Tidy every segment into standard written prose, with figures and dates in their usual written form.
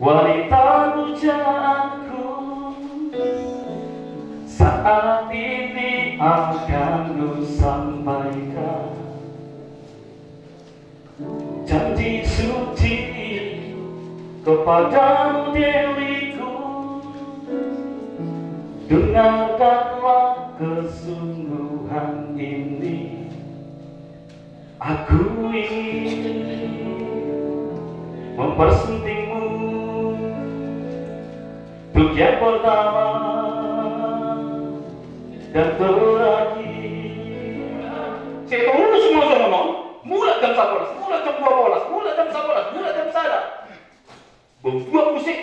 wanita pujaanku. Saat ini akan ku sampaikan janji suci kepadamu Dewiku. Dengarkanlah kesungguhan ini. Aku ingin mempersuntingmu untuk yang pertama dan terakhir. Saya tahu semua sama mulai jam 11, mulai jam 12, mulai jam 11, mulai jam 1. Buat musik.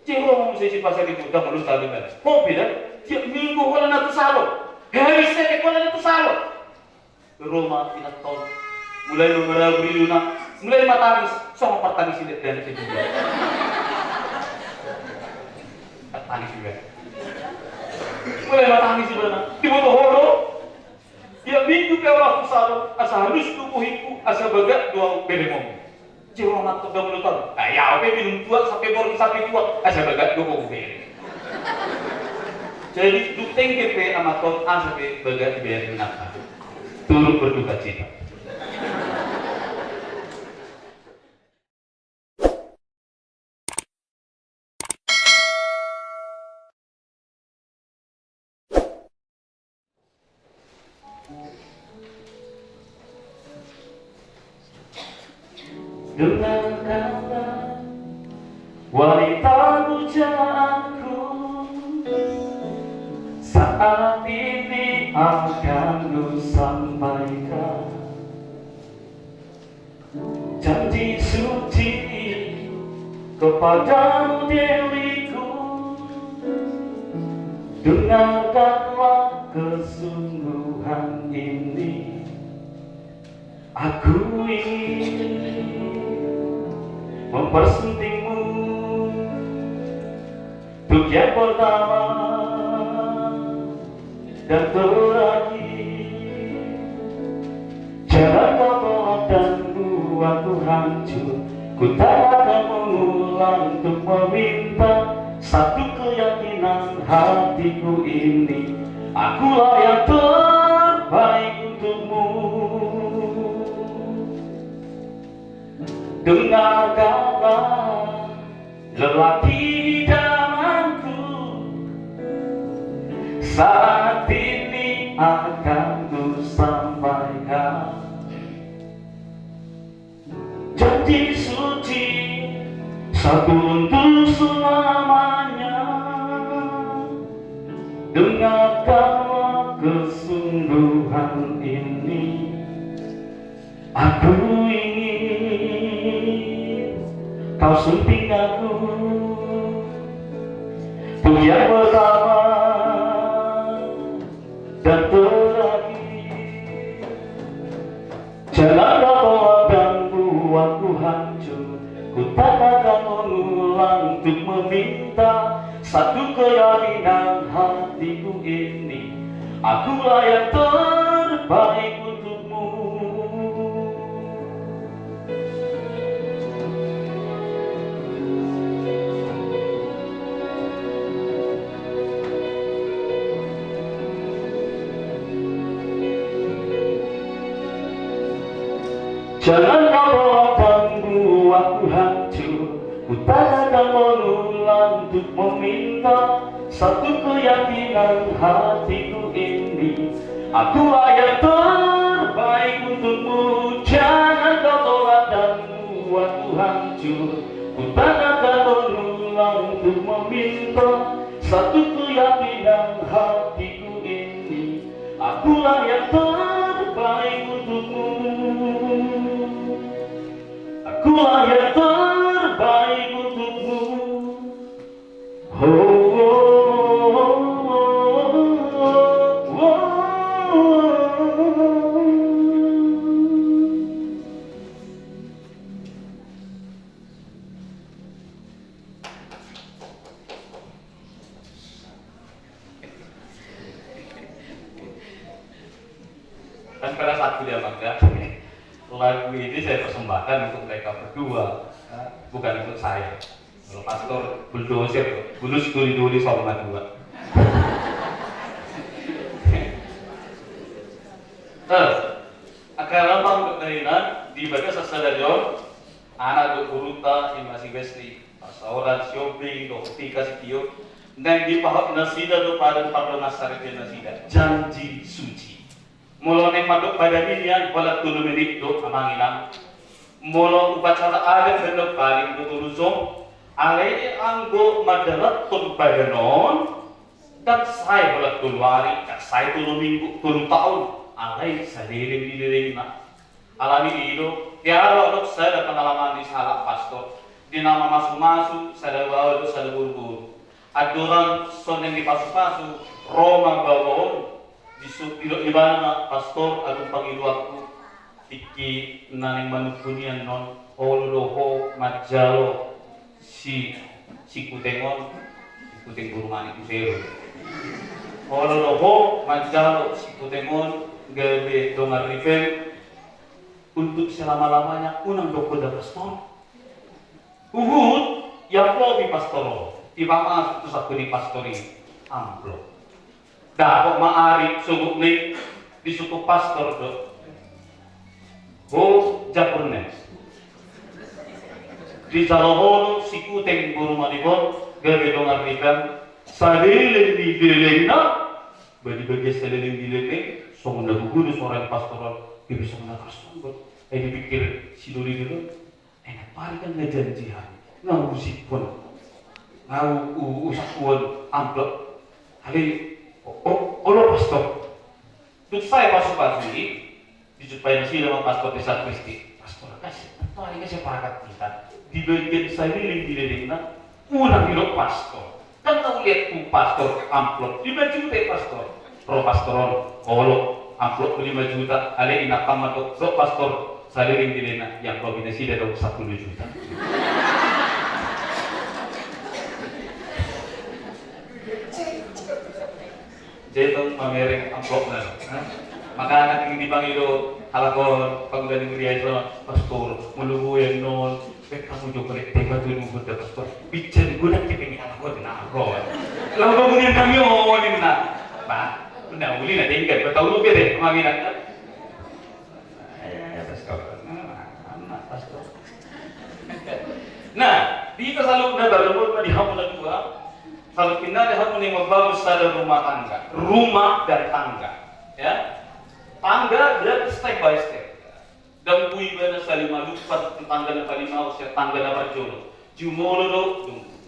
Ciro musik pasar itu dah mulai tadi kan. Kok beda? Tiap minggu kalau nanti salon, hari Senin kalau nanti salon. Roma tidak tahu. Mulai beberapa luna, mulai matangis, sama pertangis ini dan itu juga. Tangis juga. Mulai matangis sebenarnya. Dibutuh horo. Dia minggu ke orang salon, asa halus tubuhiku, asa bagat dua belemong. Ciro nanti dah mulai tahu. Ya, apa minum tua sampai baru sampai tua, asa bagat dua bele. Jadi duteng GP amator asa bagat biarin apa. Turut berduka cita. Dengarkanlah wanita pujaanku. Saat ini akan ku sampaikan janji suci kepadamu Dewiku. Dengarkanlah kesungguhan ini. Aku ingin mempersuntingmu untuk yang pertama dan terakhir. Jangan kau tolak dan buatku hancur. Ku tak akan mengulang untuk meminta satu keyakinan hatiku ini. Akulah yang terbaik untukmu. Dengarkanlah lelaki idamanku. Saat ini akan ku sampaikan janji suci satu untuk selamanya. Dengarkanlah kesungguhan ini. Aku ingin kau sunting aku untuk yang pertama dan terakhir. Jangan kau tolak dan buatku hancur. Ku tak akan mengulang untuk meminta satu keyakinan hatiku ini. Akulah yang terbaik untukmu. Jangan kau tolak dan buatku hancur. Ku tak akan mengulang untuk meminta satu keyakinan hatiku ini. Akulah yang terbaik untukmu. Jangan kau tolak dan buatku hancur. Ku tak akan mengulang untuk meminta satu keyakinan hatiku ini. Akulah yang terbaik untukmu. Akulah yang terbaik untukmu. Oh, oh, oh, oh, oh. Dan pada saat dia mangga, lagu ini saya persembahkan untuk mereka berdua, bukan untuk saya. Kalau pastor bulldozer, bulus duli-duli sama dua. Akan lambang berkainan di bagian sasadajon, anak dokuruta yang masih besli, pasaoran shopping, dokter kasih tiyo, dan di pahak nasida do pada nasaret nasida, janji suci. Mula neng maduk pada dirian, walau tulu menit do amangilang. Mula upacara adat dan paling do tuluzong, alai anggo madarat tun pada non, dan saya walau tuluari, dan saya tulu minggu, tulu tahun. Alai sadiring diliring nak alami itu tiada orang saya ada pengalaman di salah pastor di nama masuk saya bawa itu saya buru-buru ada orang soneng di pasu-pasu Roma bawon di mana pastor atau panggil waktu iki naning manupunian non oloho majalo si kutengon buru mani kusero oloho majalo si kutengon gawe dongar riven untuk selama-lamanya unang doko da pastor uhud yang lobi pastoro tiba masuk terus aku di pastori amplop dah kok maari suguk nih di suku pastor do ho japurnes di salohono si kuteng buru manipon gawe dongar riven sadilin di dilena bagi seliling dilena soalnya guru seorang pastoral dia bisa menakaskan dipikir si dulu dulu enak pari kan ngejanjian ngau sipun ngau usakuan amplop hari Allah pastor untuk saya pastor ini dijumpain sih sama pastor desa Kristi pastor kasih hari kasih pakat kita di bagian saya liling ulang hidup pastor kan tahu lihat tuh pastor amplop 5 juta pastor pro pastoron kalau amplop 5 juta ale inakam atau pro pastor saliring dilena yang kombinasi dari 10 juta jadi tong pamereng amplop na maka anak yang dipanggil halakon pagudang ngriya sa pastor mulugo yan non kamu juga lihat tema tuh nunggu da pastor bicara gue nak kepengin halakon na ako lalu bangunin kami onin na pak nah, uli na tinggal, betul lu deh, mami nak. Nah, di selalu na berlebur di hamulan dua. Kalau kita di hamun yang membangun sadar rumah tangga, rumah dan tangga, ya. Tangga berarti step by step. Dan kui bana salima lupat tangga na palima usia tangga na berjono. Jumolo do,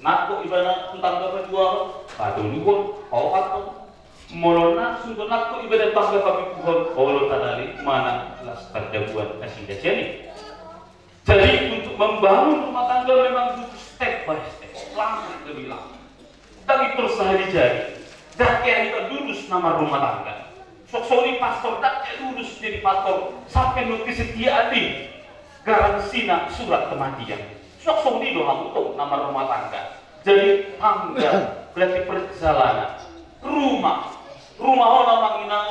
nakko ibana tangga berjual, padulukon, awat molona sunto nakko ibadah tangga kami pohon olo tadali mana las perjamuan asinda jeni. Jadi untuk membangun rumah tangga memang butuh step by step, langkah demi langkah. Dan itu sehari jadi. Dah kayak kita lulus nama rumah tangga. Sok-sori pastor dah kayak lulus jadi pastor sampai nu kesetiaan di garansina surat kematian. Sok-sori doang untuk nama rumah tangga. Jadi tangga berarti perjalanan. Rumah orang manginang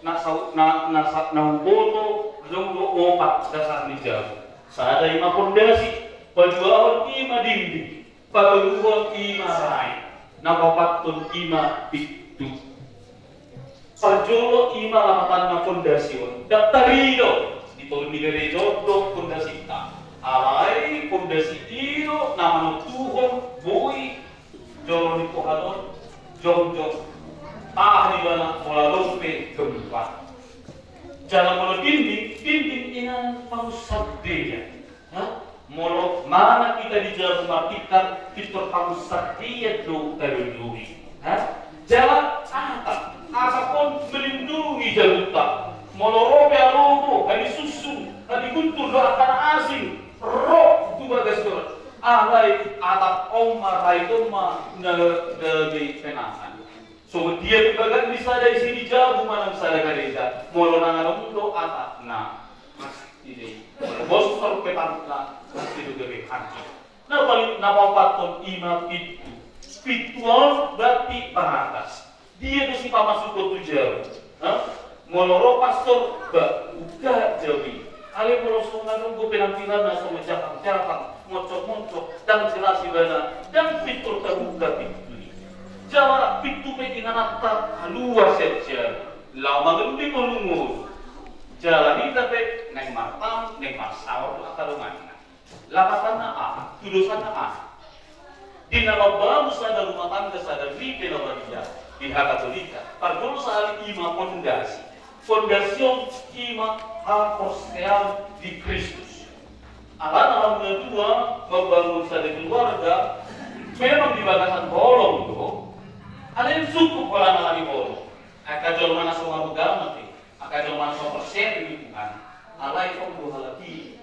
nasak boto jumlah opat dasar nijab. Sada ima pondasi, pajuawan ima dinding, paturuan ima rai, napapatun ima pitu. Pajolo ima lamatan na pondasiun, daktarido diturun dari jodoh pondasi ta. Alai pondasi iyo nama tuhon bui jolo di pohon jom di mana pola lompe gempa. Jalan molo dinding inan pamusat dia. Molo mana kita di jalan rumah kita pamusat dia do terlindungi. Jalan atap pun melindungi jalan tak. Molo robe alobo, kali susu, kali guntur do akan asing. Roh dua gastor. Alai atap omar raitoma dari penangan. So dia bagan bisa dari sini jauh mana bisa ada kerja. Molo nangan untuk atas, nah mas ini. Bos kalau petang lah masih juga hancur. Nah paling napapaton ima pitual berarti beratas. Dia tu si masuk ke tujuan. Molo pastor buka jauhi. Ale kalau sungai nunggu penampilan nasa menjakang-jakang, ngocok-ngocok, dan jelas ibana, dan fitur terbuka pintu. Jawa pintu pentingan atas luas saja. Lama ngendi melungur. Jalan ini tapi neng martam, neng marsawar, atau mana? Lapatan apa? Tudusan apa? Di nama bangsa dan rumah tangga sadar di Pelawaria, di hak Katolika, pargol saat ima fondasi. Fondasiun ima apostel di Kristus. Alat kedua membangun satu keluarga memang di batasan bolong itu. Ada yang cukup kalau lagi bolong. Akajol mana semua agama nanti, akajol mana semua persen di Tuhan. Alai kau dua lagi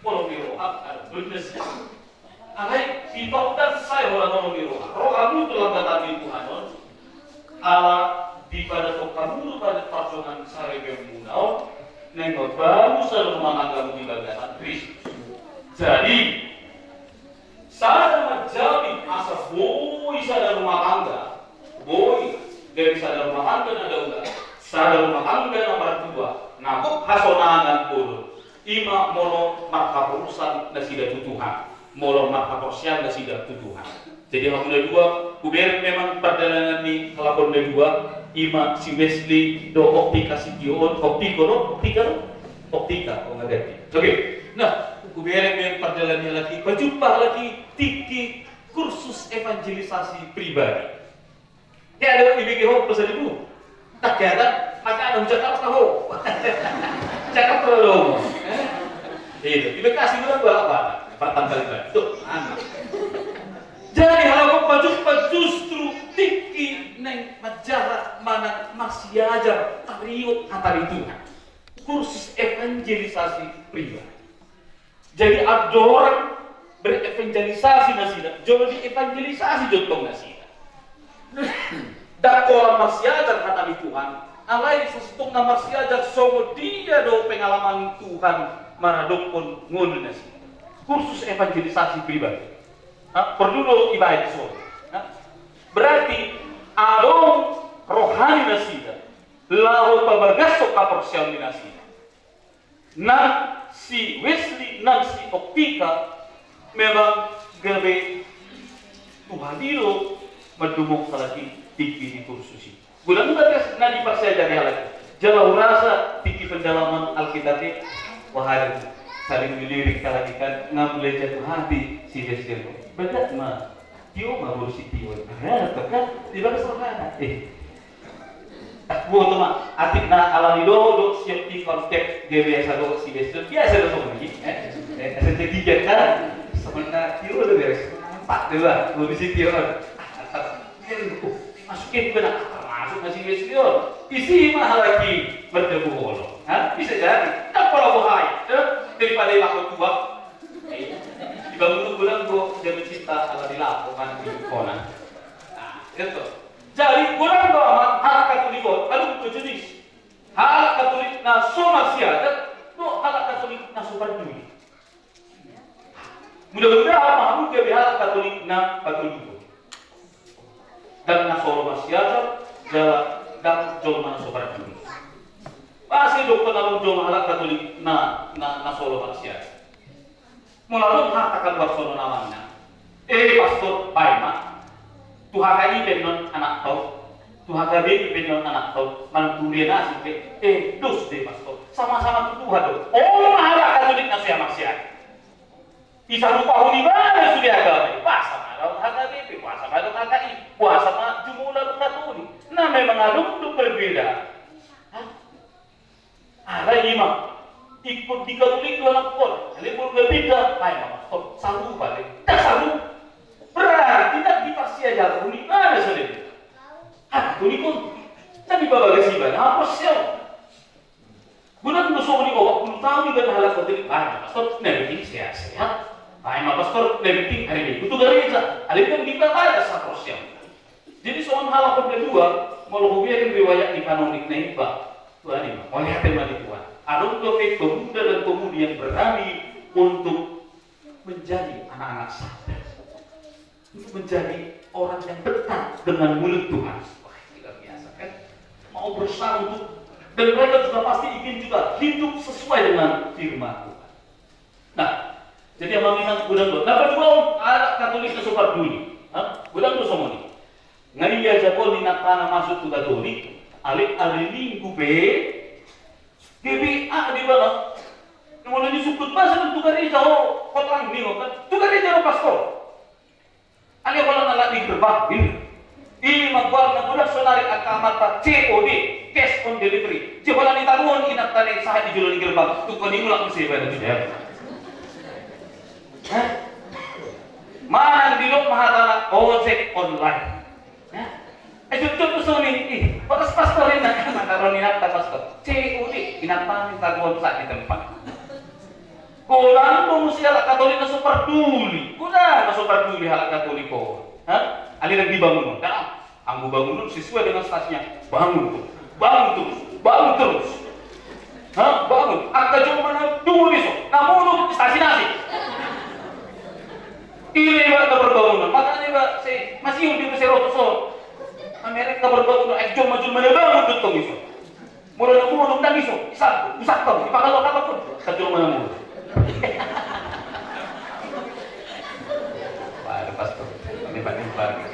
bolong di roh ada goodness. Alai kita dan saya orang di roh. Roh kamu telah datang di Tuhan. Allah di pada kamu pada perjuangan saya bermunau nengok baru selalu menganggap di bagasan Kristus. Jadi saya menjamin asa boy sadar rumah tangga, boy dari sadar rumah tangga ada udah, sadar rumah tangga nomor 2, nah hasonangan puluh, ima molo marka perusahaan nasida tutuhan, molo marka persian nasida tutuhan. Jadi alhamdulillah 2, kuber memang perjalanan di kelakon 2, ima si Wesley do optika si Dion, optika, oh ngerti. Oke, nah kuber memang perjalanan lagi, berjumpa lagi tiki kursus evangelisasi pribadi. Ya ada IBG ho pesan ibu, tak kira, maka ada cakap tahu, cakap terlalu. Itu, IBG kasih berapa? Pertama kali tuh, anak. Jadi kalau berjumpa justru tiki neng majalah mana masih ajar tariut antara Tuhan. Kursus evangelisasi pribadi. Jadi ada orang berevangelisasi nasida, jadi evangelisasi jontong nasida. Dan kalau masih ajar kata Tuhan, alai sesuatu nama masih ajar songo dia do pengalaman Tuhan mana dokon ngun nasida. Kursus evangelisasi pribadi. Perlu ibadah sore. Berarti adong rohani nasida, lalu pabagas soka persiapan nasida. Nah si Wesley, nah si Optika memang gawe Tuhan itu mendukung lagi tiki di kursus ini. Bulan tadi nanti pas saya jadi lagi. Jauh rasa tiki pendalaman Alkitab wahai saling dilirik lagi kan ngambil jatuh hati si Wesley. Benar mah, Tio mah berusi Tio. Ada kan di mana sana? Buat mah, atik na alami do siap di konteks dia biasa do si Wesley biasa do sama lagi. Saya tiga kan, sementara Tio udah beres 4 dua, berusi Tio. Masukin benar, masuk masih Wesley. Isi mah lagi berdebu holo. Bisa jadi. Tak kalau bahaya, daripada waktu tua. Dibangun bulan gua dia mencinta ala dilakukan di kona. Nah, itu. Jadi bulan gua hak Katolik ada dua jenis. Hak Katolik na somasiada, no hak Katolik na superduli. Mudah-mudahan mahu dia hak Katolik na Katolik. Dan na somasiada jalan dan jolma superduli. Pasti dokter dalam jolma hak Katolik na somasiada. Melalui hatakan warsono namanya. Pastor Baima, Tuhan kami benon anak tau, Tuhan kami benon anak tau, manturia nasi dos deh pastor, sama-sama Tuhan do. Oh mahala Katolik nasi maksiat. Bisa lupa huni mana sudah agama, puasa malam HKBP, puasa malam HKI, puasa malam jumlah Katolik. Nah memang ada untuk berbeda. Ada imam. Ikut di Katolik itu anak pun, jadi pun berbeda, pastor saru balik, tak saru, berarti tak dipasti aja Katolik ada sendiri. Katolik pun, tapi bapak kesiban, apa sih? Bukan musuh ni kau 40 tahun di dalam hal Katolik, pastor nebeting sehat-sehat, pastor nebeting hari ini, itu gereja, ada yang kita ada satu siang. Jadi soal hal kedua, mau biarin riwayat di kanonik naiba, Tuhan ini, mau lihat tema di Tuhan. Ada pemuda dan pemudi yang berani untuk menjadi anak-anak sadar, untuk menjadi orang yang dekat dengan mulut Tuhan. Wah, tidak biasa kan? Mau berusaha untuk Dan mereka juga pasti ingin juga hidup sesuai dengan firman Tuhan. Nah, jadi yang mengingat gudang dua. Nah, kedua ada Katolik ke super dulu. Gudang dua semua nih. Ngai aja kau minat tanah masuk ke Katolik. Alik hari Minggu be, GBA di mana? Kemudian disebut pasal untuk gereja kotang minggu kan? Itu gereja pastor. Alik kalau nalak di gerbang ini. Ini magwal na budak sonari akamata COD, cash on delivery. Jika ni taruhan inat tali sah di jualan gerbang, tu kau ni mulak mesti bayar tu dia. Mana di lok mahatana ojek online. Jujur tu ni, bakas pastor ini nak taruhan inat tak pastor. COD inat tali taruhan sah di tempat. Kurang tu mesti halak Katolik na super duli. Kurang na super duli halak Katolik ko. Aliran dibangun, dan anggu bangun sesuai dengan stasinya. Bangun terus. Bangun. Agak cuma mana dulu besok. Namun stasi nasi. Ini mbak berbangunan. Makanya mbak masih yang di Rotoso. Amerika berbangunan. Cuma mana bangun betul besok. Mula dan besok. Usah tahu. Dipakai apa pun. Kacau mana mulu. Ada pastor. Nimpak.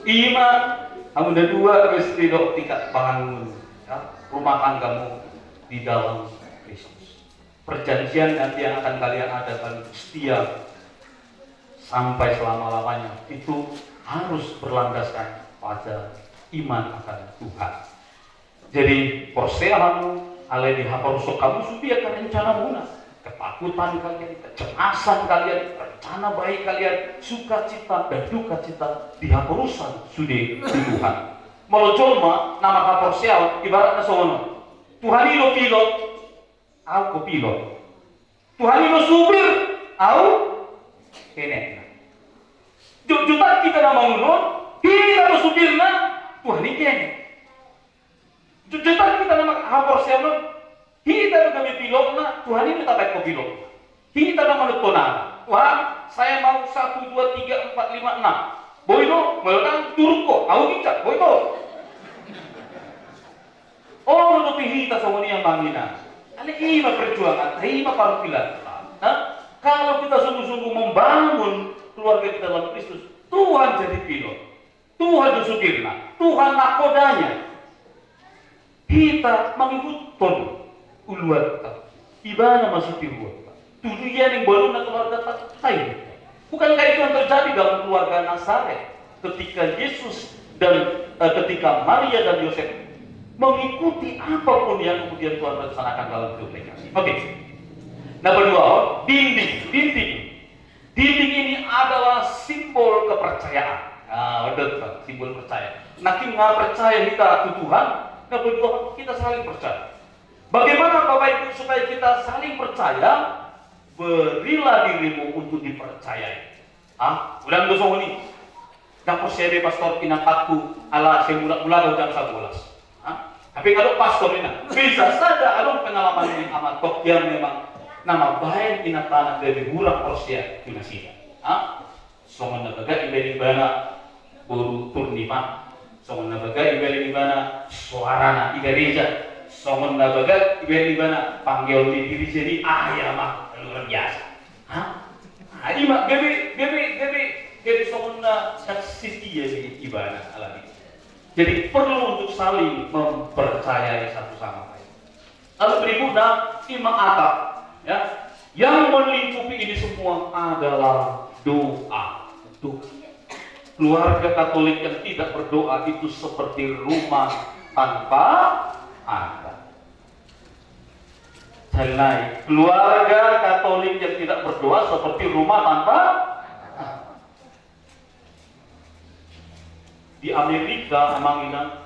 Iman, ada dua mesti dok tingkat bangun rumah tanggamu di dalam Kristus. Perjanjian nanti yang akan kalian adakan setia sampai selama-lamanya itu harus berlandaskan pada iman akan Tuhan. Jadi perseamu, alai dihaparusok kamu sudah akan rencana munas. Ketakutan kalian, kecemasan kalian, rencana baik kalian, sukacita dan duka cita dihapurusan sudah Tuhan. Melojolma nama kaporsial ibaratnya sono. Tuhan ilo pilot, aku pilot. Tuhan ilo supir, aku kenek. Juta kita nama menurut, kita lo supirna, Tuhan ini kenek. Juta kita nama kaporsial kita kami pilotna, Tuhan ini tak baik pilot. Kita nama menetona. Tuhan, saya mau 1, 2, 3, 4, 5, 6. Boydo, meledang turun kok. Aku kita, boydo. Oh, lebih kita sama ini yang bangina. Ini ima perjuangan, ima parpilan. Kalau kita sungguh-sungguh membangun keluarga kita dalam Kristus, Tuhan jadi pilot. Tuhan jadi supirna. Tuhan nakodanya. Kita mengikut uluan ibana masih tiruan tujuan yang baru nak keluarga tak bukankah itu yang terjadi dalam keluarga Nazaret ketika Yesus dan ketika Maria dan Yosef mengikuti apapun yang kemudian Tuhan rencanakan dalam hidup mereka. Oke. Nah, kedua, dinding ini adalah simbol kepercayaan. Betul, simbol percaya. Nanti nggak percaya kita ke Tuhan, nah kedua kita saling percaya. Bagaimana Bapak Ibu supaya kita saling percaya? Berilah dirimu untuk dipercayai. Ulang dosa ini. Dan persiapan pastor inatakku ala semula-mula jam 11. Tapi kalau pastor ini bisa saja ada pengalaman yang amat tok yang memang nama baik inatana dari murah persia tunasida. Songon nabaga ibeli bana buru turnima. Songon nabaga ibeli bana suarana igereja. Songon nabaga ibeli bana panggil di diri jadi ayamah luar biasa. Ini mak gebe songon na saksi dia di ibadah alami. Jadi perlu untuk saling mempercayai satu sama lain. Lalu berikutnya imam atap, ya, yang melingkupi ini semua adalah doa. Keluarga Katolik yang tidak berdoa itu seperti rumah tanpa atap. Jalai, keluarga Katolik yang tidak berdoa seperti rumah tanpa atap. Di Amerika, Amanginan,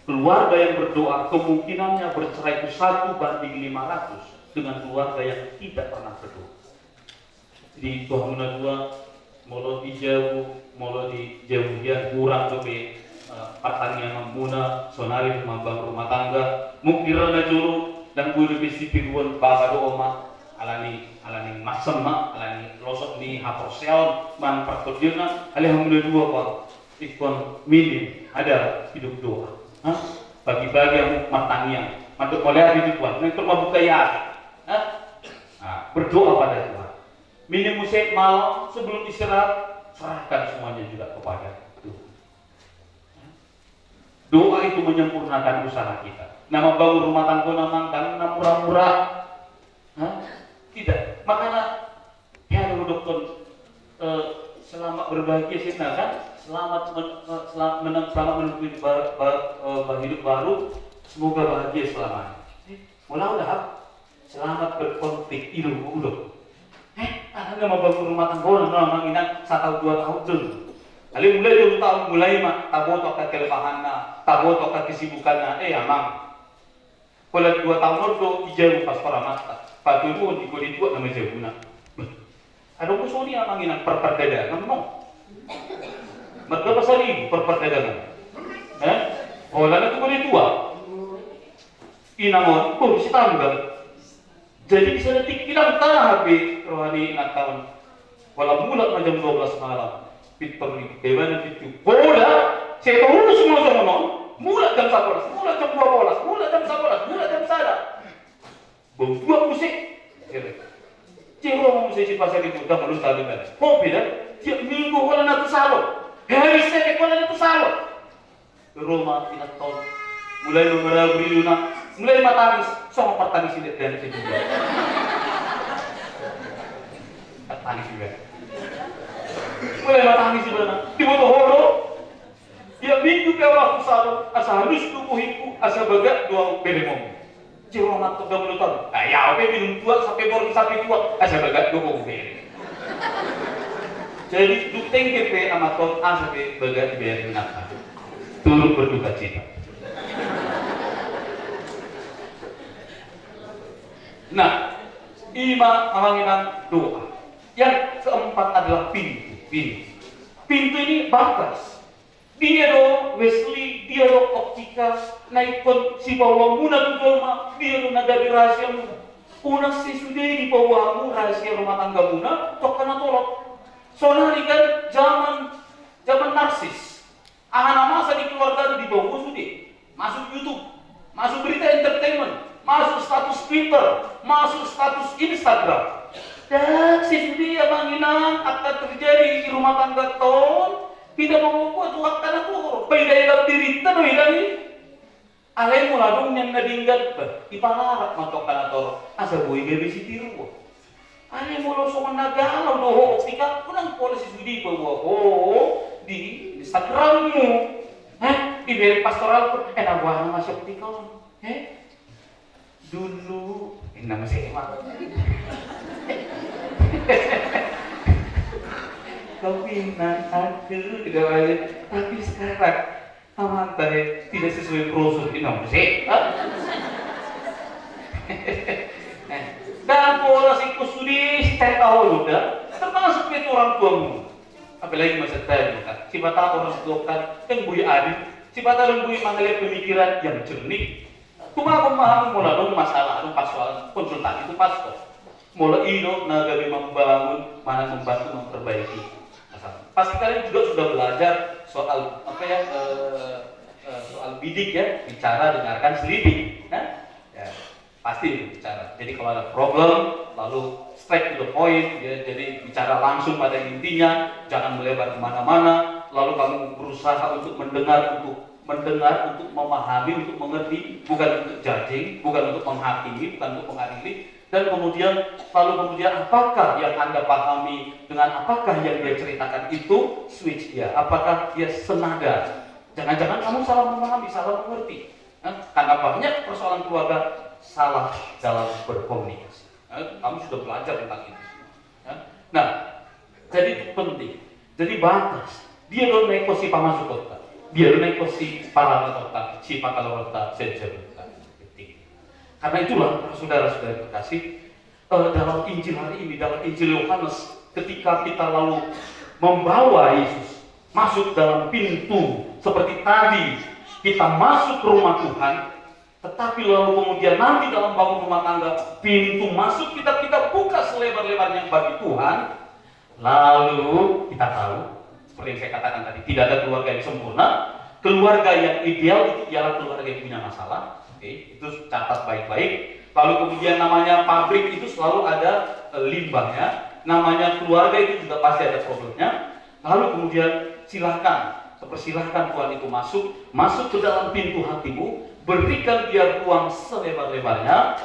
keluarga yang berdoa kemungkinannya bercerai itu 1:500 dengan keluarga yang tidak pernah berdoa. Jadi Tuhan dua, molo di jauh dia kurang lebih pertanian muna, sonari rumah tangga, mukirana juru dan bulu bisi piruan bapa dooma alani masema alani losok ni haporsel man pertudina alhamdulillah ikon minim ada hidup doa. Bagi-bagi yang matangnya, untuk mulai di Tuhan, untuk membuka hati. Berdoa pada Tuhan. Minim musik malam sebelum istirahat, serahkan semuanya juga kepada Tuhan. Doa itu menyempurnakan usaha kita. Nama bangun rumah tangga nama murah-murah. Tidak. Makanya ya dokter selamat berbahagia sih kan? Selamat menempuh hidup baru, semoga bahagia selamanya. Mulai udah selamat berkonflik hidup udah. Ada nggak mau bangun rumah tangga nama ingat 1-2 tahun tuh. Kali mulai 2 tahun mulai mah tabo tokat kelemahannya, tabo tokat kesibukannya. Amang. Kalau 2 tahun itu dijauh pas para mata. Patu itu di dua nama jauhna. Ada musuh ni amang ingat perdagangan no. Mereka pasal ini perdagangan. Orang itu boleh tua. Inamon, bisa tanggal. Jadi bisa detik bilang tanah habis rohani ingat tahun. Walau mulai jam 12 malam. Pitper ini, bagaimana itu? Bola, saya tahu semua non. Mulai jam 11, mulai jam 12, mulai jam 11, mulai jam 1. Buat musik. Ciro mau musik di pasar itu dah melus tadi kan. Kok beda? Tiap minggu orang nak salon. Hari saya orang nak salon. Rumah ingat tahun. Mulai beberapa luna, mulai matangis, sama pertangis ini dan itu juga. Tangis juga. Mulai matangis juga. Tiba-tiba horo. Dia minggu ke orang salon, asa halus tubuhiku, asa bagat dua beremong. Ciro nak dah mulai tahun. Ya, apa minum tua sampai baru sampai tua, asa bagat dua beri. Jadi duteng kepe amaton asa ke bagat beri nak. Turut berduka cita. Nah, amanginan doa. Yang keempat adalah pintu. Pintu ini batas. Dia do Wesley, dia do optika, naikon si bawah muna tutulma, dia do nagari rahasia muna. Una si sudah di bawahmu rahasia rumah tangga muna, tok kana tolok. Soalnya kan zaman narsis. Anak masa di keluarga di bawah sudah masuk YouTube, masuk berita entertainment, masuk status Twitter, masuk status Instagram. Dan si sudah manginang akan terjadi di rumah tangga ton. Tidak membuat tuhan tanah tuh, beda dalam diri kita doi lagi. Alai muladung yang nadinggal, ipalarat matok tanah tor, asa bui bebe si tiru. Alai mulo so nagalau doho optika, kunang polisi sudi bawa di Instagrammu, di beri pastoral pun, nabuah nama si optika, dulu, nama saya mah. Kawinan aku tidak ada, tapi sekarang amantai tidak sesuai prosedur ini sih. Dan pola psikosudi setiap tahun udah termasuk itu orang tuamu. Apalagi masa tadi kan, siapa tahu orang tua kan yang bui adil, siapa tahu yang bui mengalami pemikiran yang jernih. Cuma aku memahami mulai dong masalah, pas soal konsultan itu pas kok. Mulai ino nagari membangun, mana membantu memperbaiki. Pasti kalian juga sudah belajar soal soal bidik ya, bicara, dengarkan, selidik, ya, pasti bicara. Jadi kalau ada problem, lalu straight to the point, ya, jadi bicara langsung pada intinya, jangan melebar kemana-mana. Lalu kamu berusaha untuk mendengar, untuk memahami, untuk mengerti, bukan untuk judging, bukan untuk menghakimi, bukan untuk mengadili. Dan kemudian apakah yang Anda pahami dengan apakah yang dia ceritakan itu switch dia, apakah dia senada? Jangan-jangan kamu salah memahami, salah mengerti. Karena banyak persoalan keluarga salah dalam berkomunikasi. Kamu sudah belajar tentang itu. Nah, jadi itu penting. Jadi batas. Dia don't negosi pamasuk kota. Dia don't negosi para kota, si pakal kota, senjata. Karena itulah saudara-saudara terkasih, dalam Injil hari ini, dalam Injil Yohanes, ketika kita lalu membawa Yesus masuk dalam pintu seperti tadi kita masuk ke rumah Tuhan, tetapi lalu kemudian nanti dalam bangun rumah tangga pintu masuk kita buka selebar-lebarnya bagi Tuhan, lalu kita tahu seperti yang saya katakan tadi, tidak ada keluarga yang sempurna. Keluarga yang ideal itu ialah keluarga yang punya masalah. Oke, itu catat baik-baik. Lalu kemudian namanya pabrik itu selalu ada limbahnya. Namanya keluarga itu juga pasti ada problemnya. Lalu kemudian persilahkan Tuhan itu masuk ke dalam pintu hatimu, berikan dia ruang selebar-lebarnya.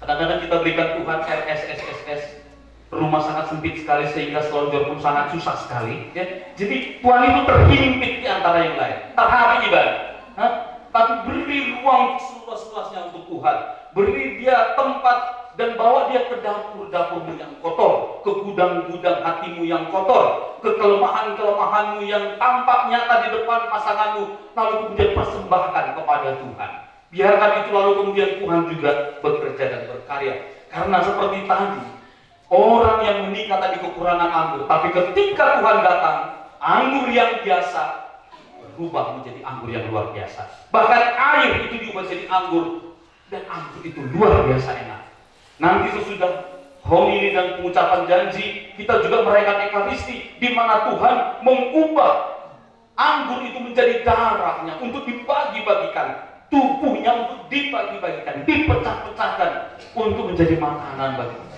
Kadang-kadang kita berikan Tuhan RSSSS, rumah sangat sempit sekali sehingga selonjor pun sangat susah sekali. Ya. Jadi Tuhan itu terhimpit di antara yang lain, terharu ibadah. Tapi beri ruang seluas-luasnya untuk Tuhan. Beri dia tempat dan bawa dia ke dapur-dapurmu yang kotor, ke gudang-gudang hatimu yang kotor, ke kelemahan-kelemahanmu yang tampak nyata di depan pasanganmu, lalu kemudian persembahkan kepada Tuhan. Biarkan itu lalu kemudian Tuhan juga bekerja dan berkarya. Karena seperti tadi, orang yang menikah tadi kekurangan anggur, tapi ketika Tuhan datang, anggur yang biasa berubah menjadi anggur yang luar biasa. Bahkan air itu diubah jadi anggur, dan anggur itu luar biasa enak. Nanti sesudah homili dan pengucapan janji, kita juga merayakan Ekaristi, di mana Tuhan mengubah anggur itu menjadi darahnya untuk dibagi-bagikan, tubuhnya untuk dibagi-bagikan, dipecah-pecahkan untuk menjadi makanan bagi kita.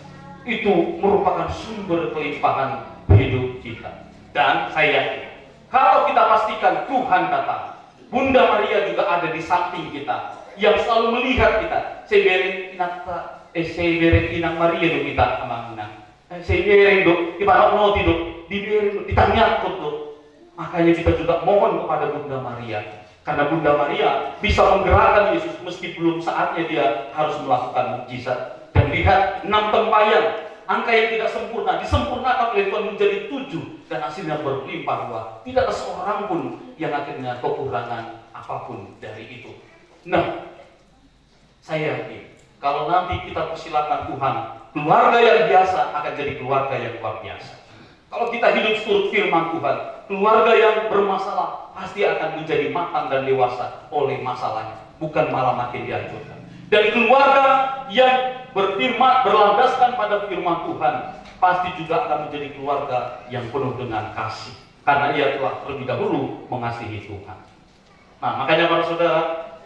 Itu merupakan sumber kelimpahan hidup kita. Dan saya yakin, kalau kita pastikan Tuhan datang, Bunda Maria juga ada di samping kita, yang selalu melihat kita. Sebereng inang Maria do kita amangnang. Sebereng do ibarat noti do dibereng ditanya do. Makanya kita juga mohon kepada Bunda Maria, karena Bunda Maria bisa menggerakkan Yesus meski belum saatnya dia harus melakukan mukjizat. Dan lihat 6 tempayan, angka yang tidak sempurna disempurnakan oleh Tuhan menjadi 7 dan hasilnya berlimpah ruah. Tidak ada seorang pun yang akhirnya kekurangan apapun dari itu. Nah, saya yakin kalau nanti kita persilakan Tuhan, keluarga yang biasa akan jadi keluarga yang luar biasa. Kalau kita hidup seturut firman Tuhan, keluarga yang bermasalah pasti akan menjadi matang dan dewasa oleh masalahnya, bukan malah makin dihancurkan. Dan keluarga yang berlandaskan pada firman Tuhan pasti juga akan menjadi keluarga yang penuh dengan kasih, karena ia telah terlebih dahulu mengasihi Tuhan. Nah, makanya para saudara,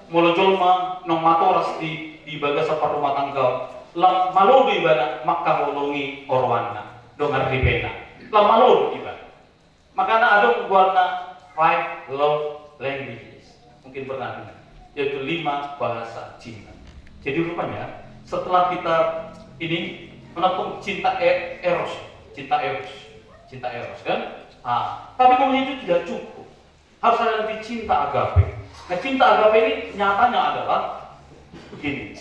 mula jolma nong matoras di bagasa rumah tangga lam malu ibadah maka molongi orwana dongar ribena lam malu ibadah. Makanya ada buatna 5 love languages, mungkin pernah dengar, yaitu 5 bahasa cinta. Jadi rupanya setelah kita ini menemukan cinta eros kan, tapi kemudian itu tidak cukup, harus ada nanti cinta agape. Nah, cinta agape ini nyatanya adalah begini.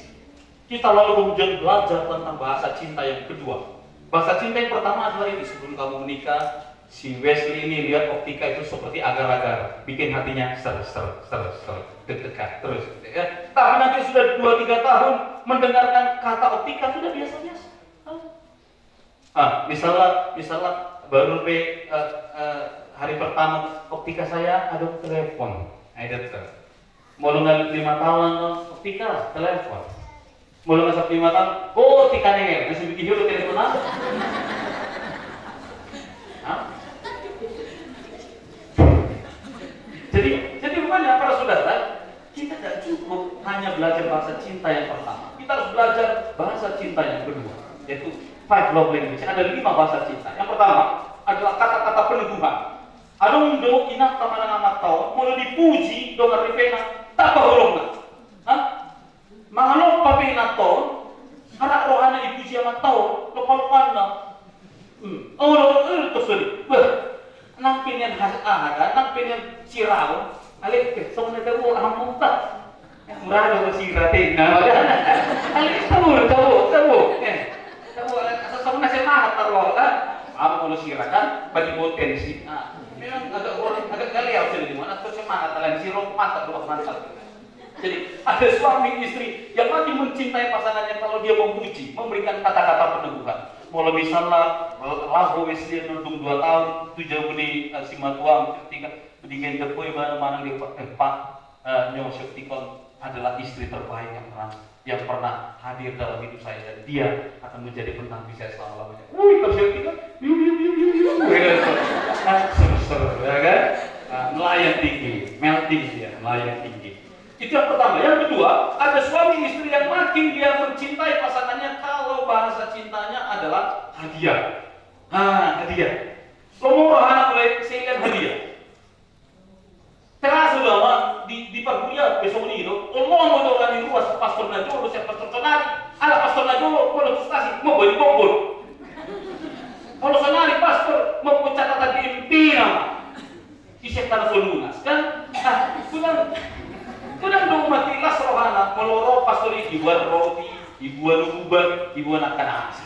Kita lalu kemudian belajar tentang bahasa cinta yang kedua. Bahasa cinta yang pertama adalah ini, sebelum kamu menikah, si Wesley ini lihat optika itu seperti agar-agar, bikin hatinya ser deg-degan terus. Ya. Tapi nanti sudah 2-3 tahun mendengarkan kata optika sudah biasa-biasa. Misalnya baru hari pertama optika saya ada telepon. Mulai 5 tahun optika telepon. Mulai 5 tahun, oh tika nengel, masih bikin dulu teleponan. Jadi rupanya para saudara, kita tidak cukup hanya belajar bahasa cinta yang pertama. Kita harus belajar bahasa cinta yang kedua, yaitu 5 love language. Ada 5 bahasa cinta. Yang pertama adalah kata-kata peneguhan. Adong do ina tamana anak tau, mulai dipuji dengan ripena, tak bahulongna. Mangalok papi ina tau, anak rohana dipuji anak tau, lokal-lokalna. Tersebut. Nang pinian ada, nang pinian sirau, alik song na daw ang munta. Murah daw siratin na. Alik tawo. Tawo asa song na semangat tawo kan. Apa kalau sirakan bagi potensi. Memang agak galiau sih di mana terus semangat lain sirong mata dua mantap. Jadi ada suami istri yang masih mencintai pasangannya kalau dia memuji, memberikan kata-kata peneguhan. Mulai misalnya lagu Wesley nundung 2 tahun, 7 beli si matuang ketika berdingin depoy mana-mana di pak nyosok tikon adalah istri terbaik yang pernah hadir dalam hidup saya, dan dia akan menjadi pendamping saya selama-lamanya. Wih, terus kita seru-seru, ya kan? Nelayan tinggi, melting dia, nelayan tinggi. Itu yang pertama. Yang kedua, ada suami istri yang makin dia mencintai pasangannya kalau bahasa cintanya adalah hadiah. Hadiah. Lomoro anak oleh sekalian hadiah. Terasa bahwa di perkuliahan besok ini, ngomong orang di luar pastor najolo, siapa pastor tonari, ala pastor najolo, kalau frustasi mau beli bombol. Kalau sonari pastor mau catatan di impina, isep tanah solunas kan? Kudan dong mati las rohana, meloro pastor ini dibuat roti, dibuat luguban, dibuat anak nasi,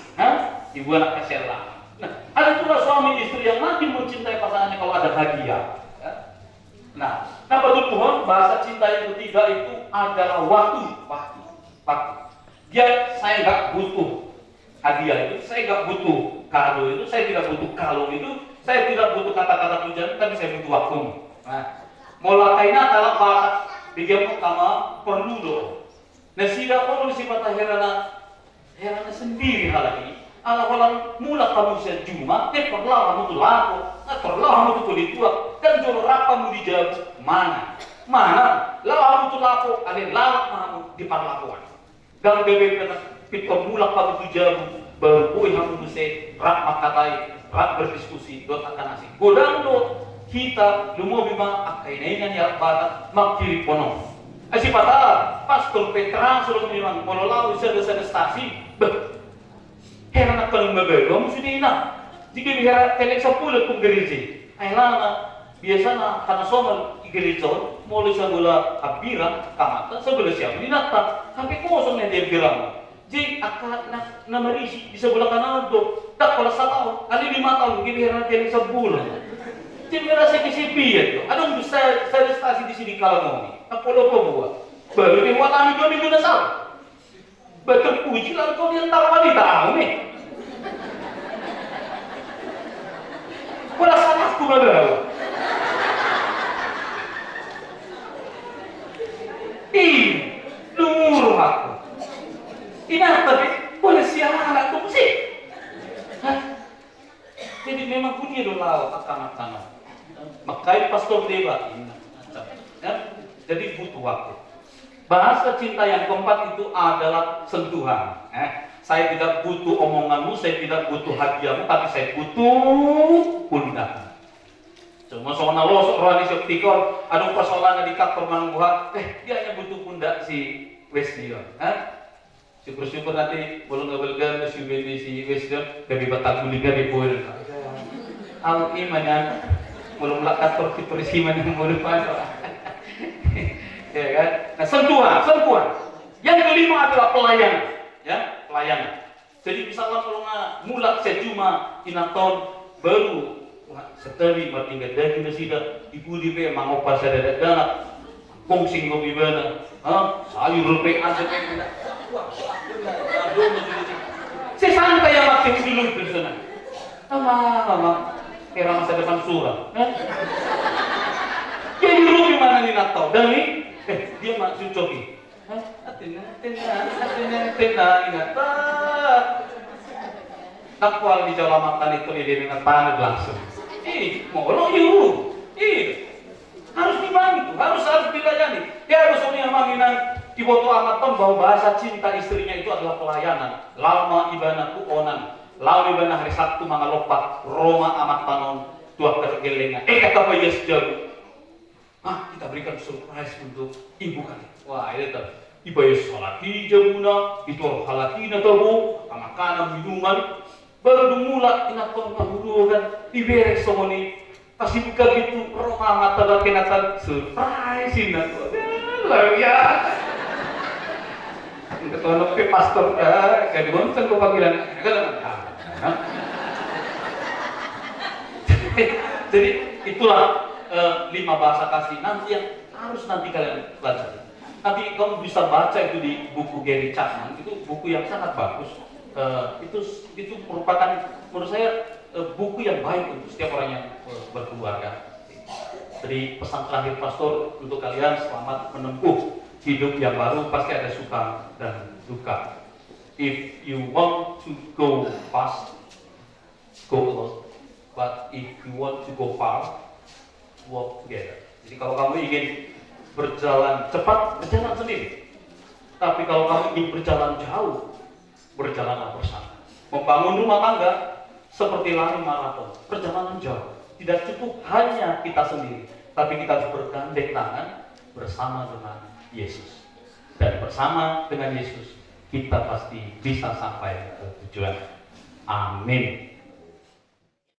dibuat anak keselang. Nah, ada juga suami istri yang makin mencintai pasangannya kalau ada hadiah. Nah, betul Tuhan, bahasa cinta yang ketiga itu adalah waktu. Saya nggak butuh hadiah itu, saya nggak butuh kado itu, saya tidak butuh kalung itu, saya tidak butuh kata-kata pujian, tapi saya butuh waktu. Nah, mulainya adalah bahasa tiga pertama perlu loh. Nah, sila perlu sifat herana sendiri hal ini. Alang mula kamu bisa cuma, perlahan kamu tuh laku, perlahan kamu tuh kulit tua, dan jolo kamu dijawab mana, lah kamu tuh laku, ada lawak kamu di parlakuan. Dan bebek mula kamu tuh jawab, berbuih kamu bisa rak makatai, rak berdiskusi, dot akan nasi. Godang do kita lumo bima akainainan ya batat makiri pono. Asi patah, pastor Petra suruh memang mololau sada stasi, heran at paling mabelo, sudah ina. Jika bihara telek sa pulot kung geriji, ay lana, biasa na kanasomal igeriton, muli sa gula abira, kamata, sa gula siya, minata, sampai kosong na dia birama. Jadi akak na marisi, bisa gula kanado, tak pala sa tao, ali 5 tahun, bihara telek sa bulan. Jadi merasa kesipian, anong bisa sa stasi di sini kalau ni, apolo po buwa, baru ni wala ni doon na sa. Betul puji lalu kau yang tahu ni tahu ni. Kau salah aku mana? Lumur aku. Ini tapi boleh siapa anak tu sih? Jadi memang punya dolar akan. Makai pastor dewa ini. Jadi butuh waktu. Bahasa cinta yang keempat itu adalah sentuhan. Saya tidak butuh omonganmu, saya tidak butuh hadiahmu, tapi saya butuh pundakmu. Cuma soalnya lo rohani sektikor, ada persoalan di kantor mangguha, dia hanya butuh pundak si Wesdion. Syukur-syukur nanti bolong ngebelgan si Wesdion, dari batak guligan di poin. Al imanan, belum lakat persiman yang mau depan. Ya kan? Nah, sentuhan. Yang kelima adalah pelayanan, ya, pelayanan. Jadi misalnya kalau mulak sejuma inaton baru setari matinggal daging nasida dibudi pe mangopas ada dana kongsing ngopi bana, sayur rupe ada pe bana. Saya santai yang makin dulu di sana. Mama, kira masa depan surah. Jadi lu gimana nih Natal? Dan nih, dia maksud cobi. Tenang, ingat. Nakwal di jalamatan itu dia dengan tangan langsung. Mau yuk. Harus dibantu, harus dilayani. Ya harus yang manginan iboto amaton bahwa bahasa cinta istrinya itu adalah pelayanan. Lama ibana kuonan, lama ibana hari Sabtu mangalopak, Roma amat panon, tua kegelengan. Kata apa yes jago. Kita berikan surprise untuk ibu kali. Wah, ini tuh. Ibu ya salaki jamuna, itu halaki na tahu, makanan minuman. Baru dimulai inaton ngahudugan, diberes semua nih. Pasti buka gitu, Roma mata dan kenatan surprise ini tuh. Luar biasa. Ketua pe pastor kayak di mana kau panggilan? Jadi itulah 5 bahasa kasih nanti yang harus nanti kalian baca. Nanti kamu bisa baca itu di buku Gary Chapman, itu buku yang sangat bagus. Itu merupakan menurut saya buku yang baik untuk setiap orang yang berkeluarga. Jadi pesan terakhir pastor untuk kalian, selamat menempuh hidup yang baru pasti ada suka dan duka. If you want to go fast, go alone. But if you want to go far, walk together. Jadi kalau kamu ingin berjalan cepat, berjalan sendiri. Tapi kalau kamu ingin berjalan jauh, berjalanlah bersama. Membangun rumah tangga seperti lari maraton, perjalanan jauh. Tidak cukup hanya kita sendiri, tapi kita harus bergandeng tangan bersama dengan Yesus. Dan bersama dengan Yesus, kita pasti bisa sampai ke tujuan. Amin.